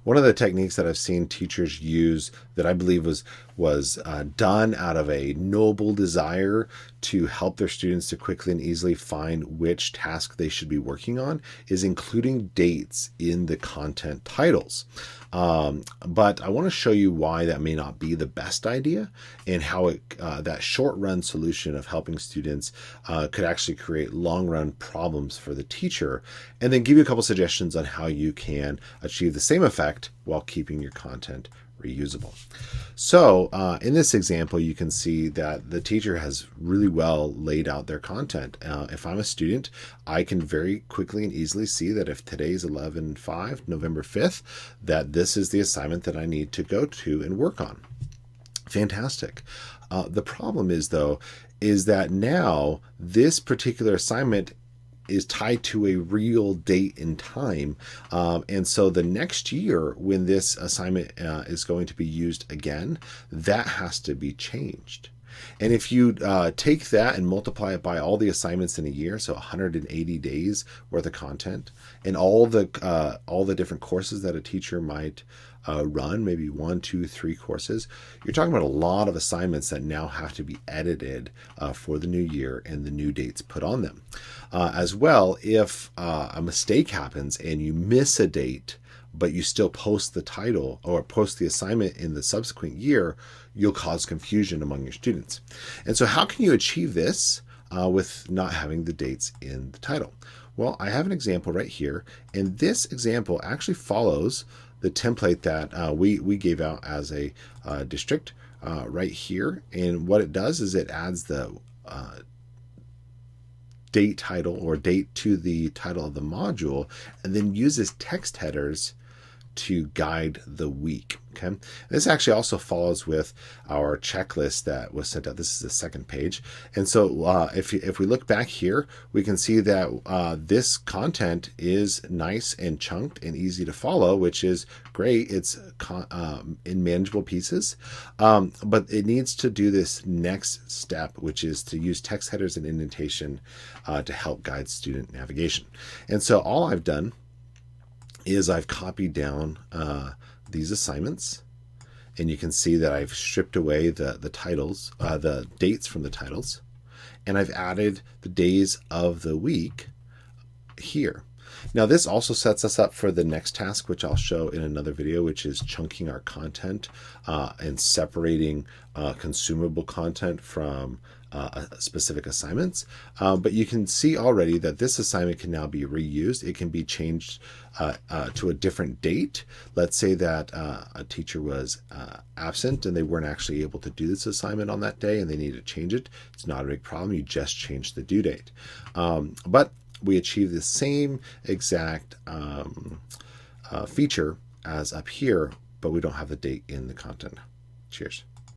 One of the techniques that I've seen teachers use that I believe was done out of a noble desire to help their students to quickly and easily find which task they should be working on is including dates in the content titles. But I want to show you why that may not be the best idea and how that short run solution of helping students could actually create long run problems for the teacher, and then give you a couple suggestions on how you can achieve the same effect while keeping your content reusable. So in this example, you can see that the teacher has really well laid out their content. If I'm a student, I can very quickly and easily see that if today's 11/5, November 5th, that this is the assignment that I need to go to and work on. Fantastic. The problem is, though, is that now this particular assignment is tied to a real date and time. And so the next year, when this assignment is going to be used again, that has to be changed. And if you take that and multiply it by all the assignments in a year, so 180 days worth of content, and all the different courses that a teacher might run, maybe 1, 2, 3 courses, you're talking about a lot of assignments that now have to be edited for the new year and the new dates put on them. As well, if a mistake happens and you miss a date, but you still post the title or post the assignment in the subsequent year, you'll cause confusion among your students. And so how can you achieve this with not having the dates in the title? Well, I have an example right here, and this example actually follows the template that we gave out as a district right here. And what it does is it adds the date title or date to the title of the module, and then uses text headers to guide the week. Okay, this actually also follows with our checklist that was sent out. This is the second page, and so if we look back here, we can see that this content is nice and chunked and easy to follow, which is great. It's in manageable pieces, but it needs to do this next step, which is to use text headers and indentation to help guide student navigation. And so all I've done is I've copied down these assignments, and you can see that I've stripped away the titles, the dates from the titles, and I've added the days of the week here. Now this also sets us up for the next task, which I'll show in another video, which is chunking our content and separating consumable content from specific assignments. But you can see already that this assignment can now be reused. It can be changed to a different date. Let's say that a teacher was absent and they weren't actually able to do this assignment on that day and they need to change it. It's not a big problem. You just change the due date. But we achieve the same exact feature as up here, but we don't have the date in the content. Cheers.